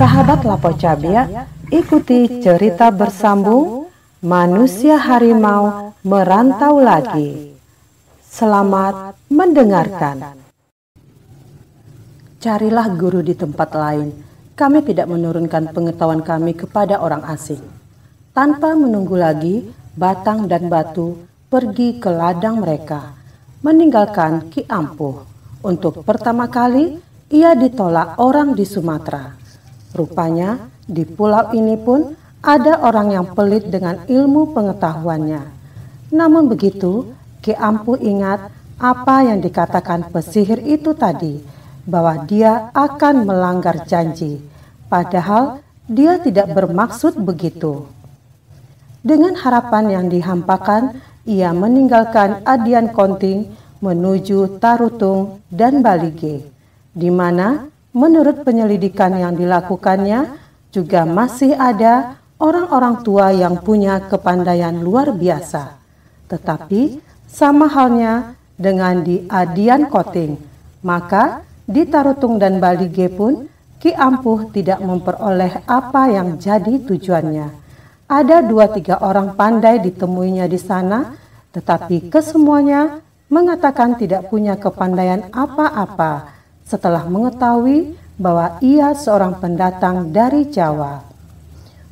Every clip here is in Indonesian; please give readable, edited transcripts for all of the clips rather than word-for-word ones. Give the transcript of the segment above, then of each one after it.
Sahabat Lapo Cabia, ikuti cerita bersambung Manusia Harimau Merantau Lagi. Selamat mendengarkan. Carilah guru di tempat lain. Kami tidak menurunkan pengetahuan kami kepada orang asing. Tanpa menunggu lagi, Batang dan Batu pergi ke ladang mereka, meninggalkan Ki Ampuh. Untuk pertama kali, ia ditolak orang di Sumatera. Rupanya di pulau ini pun ada orang yang pelit dengan ilmu pengetahuannya. Namun begitu, Ki Ampuh ingat apa yang dikatakan pesihir itu tadi, bahwa dia akan melanggar janji. Padahal dia tidak bermaksud begitu. Dengan harapan yang dihampakan, ia meninggalkan Adian Konting menuju Tarutung dan Balige, di mana menurut penyelidikan yang dilakukannya, juga masih ada orang-orang tua yang punya kepandaian luar biasa. Tetapi sama halnya dengan di Adian Konting, maka di Tarutung dan Balige pun Ki Ampuh tidak memperoleh apa yang jadi tujuannya. Ada 2-3 orang pandai ditemuinya di sana, tetapi kesemuanya mengatakan tidak punya kepandaian apa-apa setelah mengetahui bahwa ia seorang pendatang dari Jawa.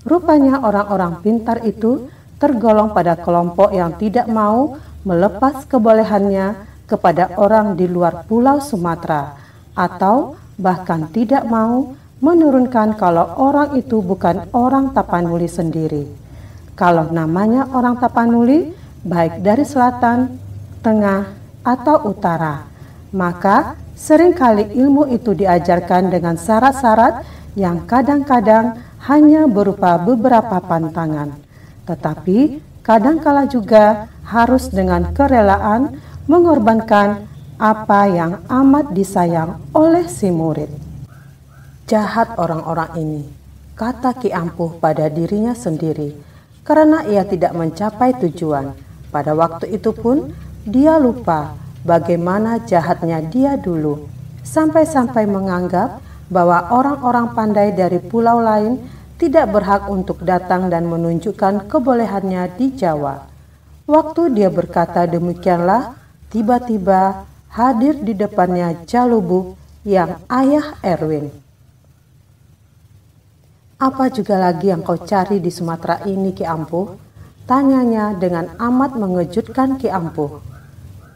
Rupanya orang-orang pintar itu tergolong pada kelompok yang tidak mau melepas kebolehannya kepada orang di luar Pulau Sumatera, atau bahkan tidak mau menurunkan kalau orang itu bukan orang Tapanuli sendiri. Kalau namanya orang Tapanuli, baik dari selatan, tengah, atau utara, maka seringkali ilmu itu diajarkan dengan syarat-syarat yang kadang-kadang hanya berupa beberapa pantangan, tetapi kadangkala juga harus dengan kerelaan mengorbankan apa yang amat disayang oleh si murid. Jahat orang-orang ini, kata Ki Ampuh pada dirinya sendiri, karena ia tidak mencapai tujuan. Pada waktu itu pun dia lupa bagaimana jahatnya dia dulu, sampai-sampai menganggap bahwa orang-orang pandai dari pulau lain tidak berhak untuk datang dan menunjukkan kebolehannya di Jawa. Waktu dia berkata demikianlah, tiba-tiba hadir di depannya Jalubuk yang ayah Erwin. "Apa juga lagi yang kau cari di Sumatera ini, Ki Ampuh?" tanyanya dengan amat mengejutkan Ki Ampuh.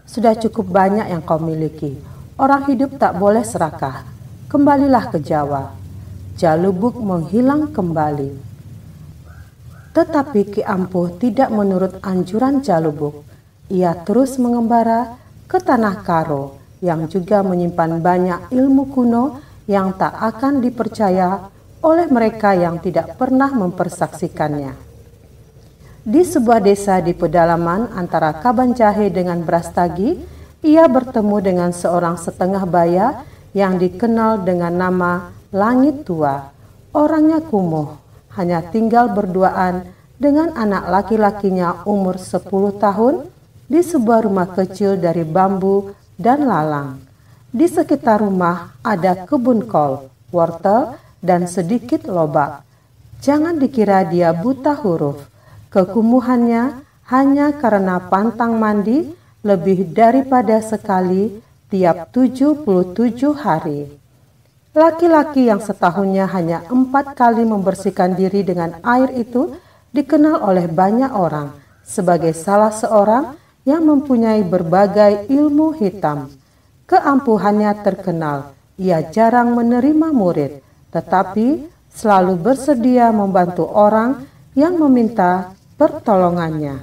"Sudah cukup banyak yang kau miliki. Orang hidup tak boleh serakah. Kembalilah ke Jawa." Jalubuk menghilang kembali. Tetapi Ki Ampuh tidak menurut anjuran Jalubuk. Ia terus mengembara ke Tanah Karo yang juga menyimpan banyak ilmu kuno yang tak akan dipercaya oleh mereka yang tidak pernah mempersaksikannya. Di sebuah desa di pedalaman antara Kabanjahe dengan Brastagi, ia bertemu dengan seorang setengah baya yang dikenal dengan nama Langit Tua. Orangnya kumuh, hanya tinggal berduaan dengan anak laki-lakinya umur 10 tahun di sebuah rumah kecil dari bambu dan lalang. Di sekitar rumah ada kebun kol, wortel, dan sedikit lobak. Jangan dikira dia buta huruf. Kekumuhannya hanya karena pantang mandi lebih daripada sekali tiap 77 hari. Laki-laki yang setahunnya hanya 4 kali membersihkan diri dengan air itu dikenal oleh banyak orang sebagai salah seorang yang mempunyai berbagai ilmu hitam. Keampuhannya terkenal. Ia jarang menerima murid, tetapi selalu bersedia membantu orang yang meminta pertolongannya.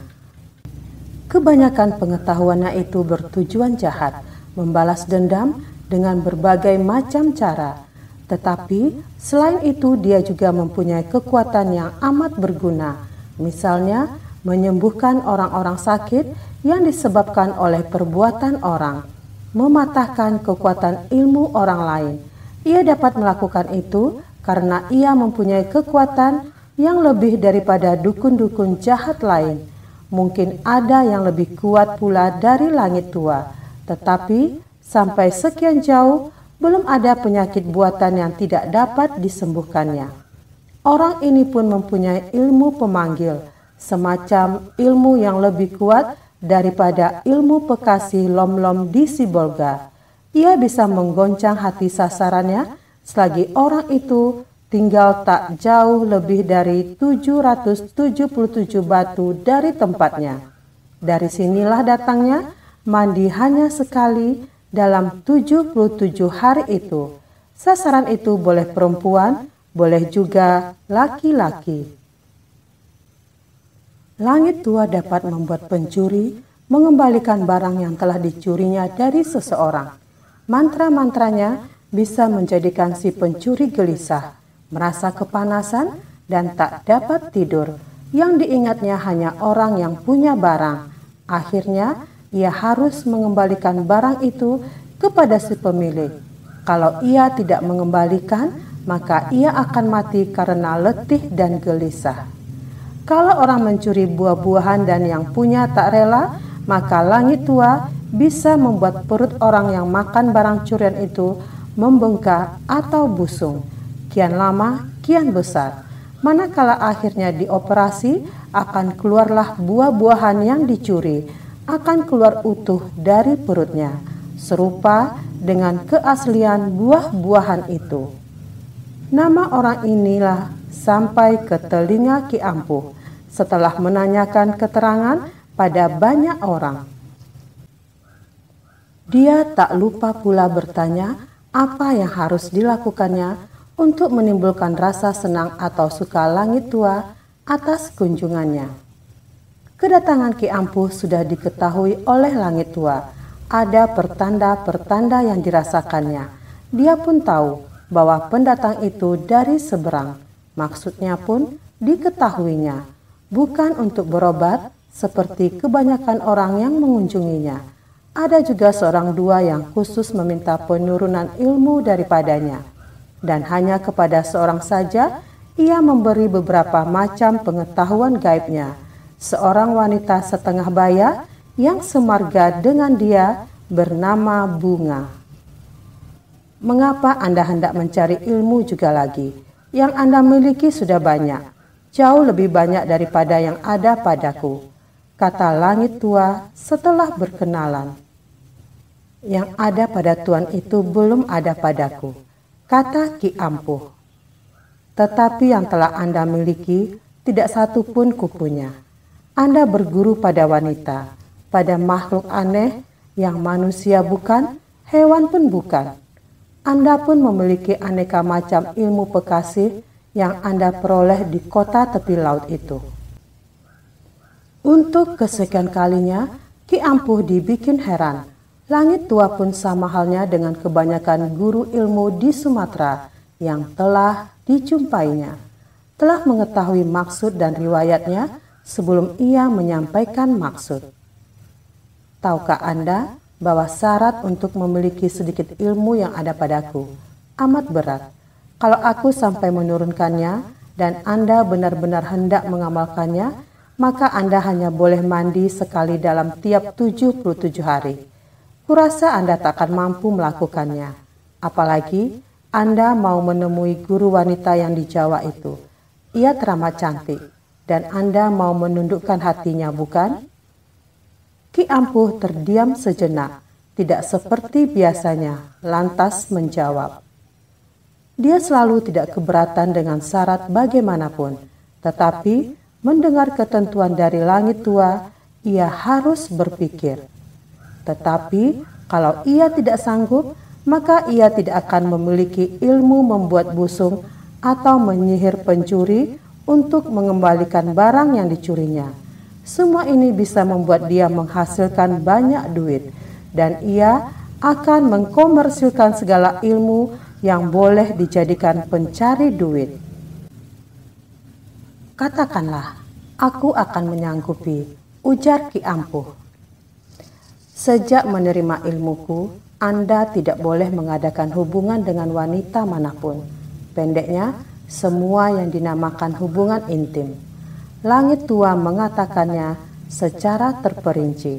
Kebanyakan pengetahuannya itu bertujuan jahat, membalas dendam dengan berbagai macam cara. Tetapi selain itu dia juga mempunyai kekuatan yang amat berguna. Misalnya menyembuhkan orang-orang sakit yang disebabkan oleh perbuatan orang, mematahkan kekuatan ilmu orang lain. Ia dapat melakukan itu karena ia mempunyai kekuatan yang lebih daripada dukun-dukun jahat lain. Mungkin ada yang lebih kuat pula dari Langit Tua, tetapi sampai sekian jauh belum ada penyakit buatan yang tidak dapat disembuhkannya. Orang ini pun mempunyai ilmu pemanggil, semacam ilmu yang lebih kuat daripada ilmu pekasih lom-lom di Sibolga. Ia bisa menggoncang hati sasarannya selagi orang itu tinggal tak jauh lebih dari 777 batu dari tempatnya. Dari sinilah datangnya mandi hanya sekali dalam 77 hari itu. Sasaran itu boleh perempuan, boleh juga laki-laki. Langit tua dapat membuat pencuri mengembalikan barang yang telah dicurinya dari seseorang. Mantra-mantranya bisa menjadikan si pencuri gelisah, merasa kepanasan, dan tak dapat tidur. Yang diingatnya hanya orang yang punya barang. Akhirnya, ia harus mengembalikan barang itu kepada si pemilik. Kalau ia tidak mengembalikan, maka ia akan mati karena letih dan gelisah. Kalau orang mencuri buah-buahan dan yang punya tak rela, maka langit tua bisa membuat perut orang yang makan barang curian itu membengkak atau busung. Kian lama, kian besar. Manakala akhirnya dioperasi, akan keluarlah buah-buahan yang dicuri, akan keluar utuh dari perutnya, serupa dengan keaslian buah-buahan itu. Nama orang inilah sampai ke telinga Ki Ampuh setelah menanyakan keterangan pada banyak orang. Dia tak lupa pula bertanya apa yang harus dilakukannya untuk menimbulkan rasa senang atau suka langit tua atas kunjungannya. Kedatangan Ki Ampuh sudah diketahui oleh langit tua. Ada pertanda-pertanda yang dirasakannya. Dia pun tahu bahwa pendatang itu dari seberang. Maksudnya pun diketahuinya. Bukan untuk berobat seperti kebanyakan orang yang mengunjunginya. Ada juga seorang dua yang khusus meminta penurunan ilmu daripadanya. Dan hanya kepada seorang saja ia memberi beberapa macam pengetahuan gaibnya. Seorang wanita setengah baya yang semarga dengan dia bernama Bunga. Mengapa Anda hendak mencari ilmu juga lagi? Yang Anda miliki sudah banyak, jauh lebih banyak daripada yang ada padaku, kata langit tua setelah berkenalan. Yang ada pada Tuan itu belum ada padaku, kata Ki Ampuh. Tetapi yang telah Anda miliki tidak satu pun kupunya. Anda berguru pada wanita, pada makhluk aneh yang manusia bukan, hewan pun bukan. Anda pun memiliki aneka macam ilmu pekasih yang Anda peroleh di kota tepi laut itu. Untuk kesekian kalinya, Ki Ampuh dibikin heran. Langit tua pun sama halnya dengan kebanyakan guru ilmu di Sumatera yang telah dijumpainya. Telah mengetahui maksud dan riwayatnya sebelum ia menyampaikan maksud. Tahukah Anda bahwa syarat untuk memiliki sedikit ilmu yang ada padaku amat berat. Kalau aku sampai menurunkannya dan Anda benar-benar hendak mengamalkannya, maka Anda hanya boleh mandi sekali dalam tiap 77 hari. Kurasa Anda tak akan mampu melakukannya. Apalagi Anda mau menemui guru wanita yang di Jawa itu. Ia teramat cantik. Dan Anda mau menundukkan hatinya, bukan? Ki Ampuh terdiam sejenak, tidak seperti biasanya, lantas menjawab. Dia selalu tidak keberatan dengan syarat bagaimanapun, tetapi mendengar ketentuan dari langit tua, ia harus berpikir. Tetapi kalau ia tidak sanggup, maka ia tidak akan memiliki ilmu membuat busung atau menyihir pencuri untuk mengembalikan barang yang dicurinya. Semua ini bisa membuat dia menghasilkan banyak duit, dan ia akan mengkomersilkan segala ilmu yang boleh dijadikan pencari duit. Katakanlah, aku akan menyanggupi, ujar Ki Ampuh. Sejak menerima ilmuku, Anda tidak boleh mengadakan hubungan dengan wanita manapun. Pendeknya, semua yang dinamakan hubungan intim. Langit tua mengatakannya secara terperinci.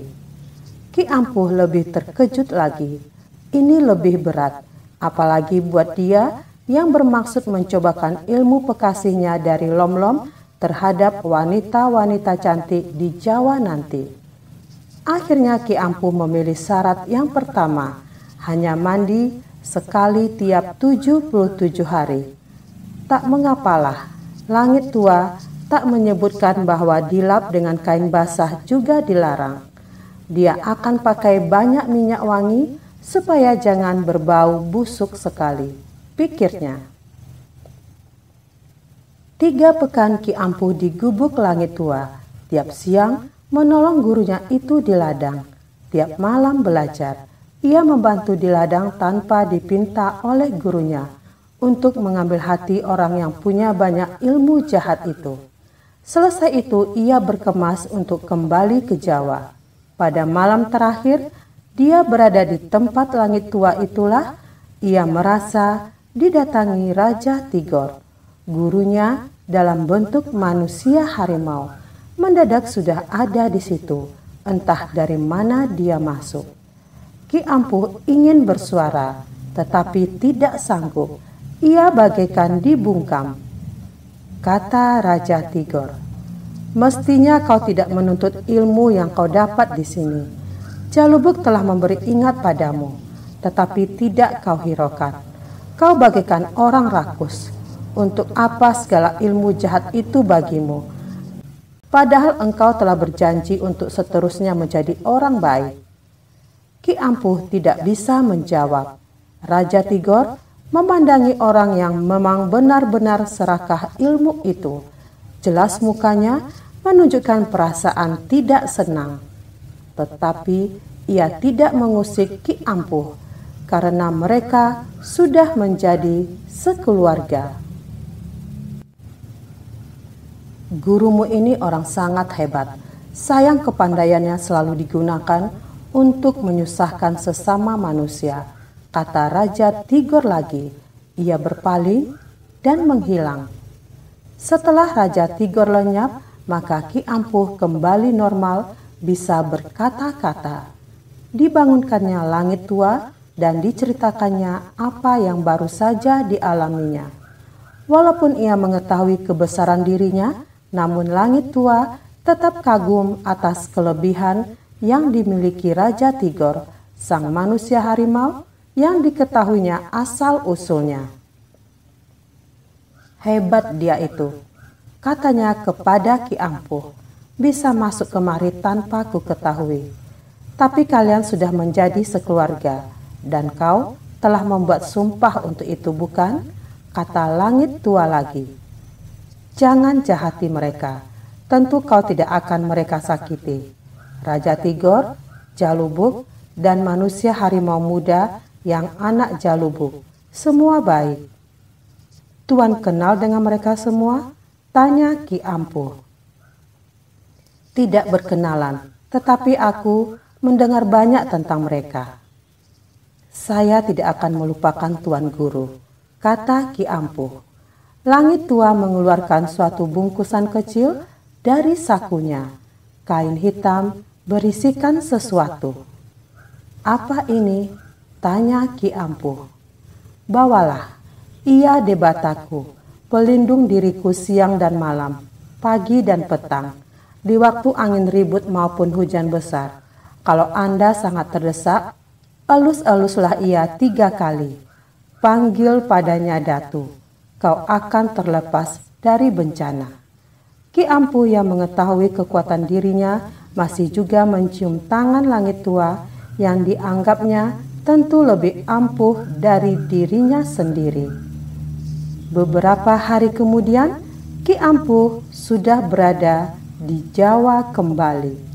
Ki Ampuh lebih terkejut lagi. Ini lebih berat. apalagi buat dia yang bermaksud mencobakan ilmu pekasihnya dari Lom-Lom terhadap wanita-wanita cantik di Jawa nanti. Akhirnya Ki Ampuh memilih syarat yang pertama, hanya mandi sekali tiap 77 hari. Tak mengapalah, Langit Tua tak menyebutkan bahwa dilap dengan kain basah juga dilarang. Dia akan pakai banyak minyak wangi supaya jangan berbau busuk sekali, pikirnya. 3 pekan Ki Ampuh di Gubuk Langit Tua, tiap siang menolong gurunya itu di ladang. Tiap malam belajar, ia membantu di ladang tanpa dipinta oleh gurunya untuk mengambil hati orang yang punya banyak ilmu jahat itu. Selesai itu ia berkemas untuk kembali ke Jawa. Pada malam terakhir dia berada di tempat Langit Tua itulah ia merasa didatangi Raja Tigor. Gurunya dalam bentuk manusia harimau mendadak sudah ada di situ, entah dari mana dia masuk. Ki Ampuh ingin bersuara, tetapi tidak sanggup. Ia bagaikan dibungkam. Kata Raja Tigor, "Mestinya kau tidak menuntut ilmu yang kau dapat di sini. Jalubuk telah memberi ingat padamu, tetapi tidak kau hiraukan. Kau bagaikan orang rakus. Untuk apa segala ilmu jahat itu bagimu? Padahal engkau telah berjanji untuk seterusnya menjadi orang baik." Ki Ampuh tidak bisa menjawab. Raja Tigor memandangi orang yang memang benar-benar serakah ilmu itu. Jelas mukanya menunjukkan perasaan tidak senang. Tetapi ia tidak mengusik Ki Ampuh karena mereka sudah menjadi sekeluarga. "Gurumu ini orang sangat hebat. Sayang kepandaiannya selalu digunakan untuk menyusahkan sesama manusia," kata Raja Tigor lagi. Ia berpaling dan menghilang. Setelah Raja Tigor lenyap, maka Ki Ampuh kembali normal, bisa berkata-kata. Dibangunkannya Langit Tua dan diceritakannya apa yang baru saja dialaminya. Walaupun ia mengetahui kebesaran dirinya, namun Langit Tua tetap kagum atas kelebihan yang dimiliki Raja Tigor, sang manusia harimau yang diketahuinya asal-usulnya. "Hebat dia itu," katanya kepada Ki Ampuh, "bisa masuk kemari tanpa ku ketahui. Tapi kalian sudah menjadi sekeluarga, dan kau telah membuat sumpah untuk itu, bukan?" kata Langit Tua lagi. "Jangan jahati mereka, tentu kau tidak akan mereka sakiti." Raja Tigor, Jalubuk, dan manusia harimau muda yang anak Jalubuk, semua baik. "Tuan kenal dengan mereka semua?" tanya Ki Ampuh. "Tidak berkenalan, tetapi aku mendengar banyak tentang mereka." "Saya tidak akan melupakan Tuan Guru," kata Ki Ampuh. Langit Tua mengeluarkan suatu bungkusan kecil dari sakunya. Kain hitam berisikan sesuatu. "Apa ini?" tanya Ki Ampuh. "Bawalah, ia debataku, pelindung diriku siang dan malam, pagi dan petang, di waktu angin ribut maupun hujan besar. Kalau Anda sangat terdesak, elus-eluslah ia 3 kali. Panggil padanya Datu, kau akan terlepas dari bencana." Ki Ampuh yang mengetahui kekuatan dirinya masih juga mencium tangan Langit Tua yang dianggapnya tentu lebih ampuh dari dirinya sendiri. Beberapa hari kemudian, Ki Ampuh sudah berada di Jawa kembali.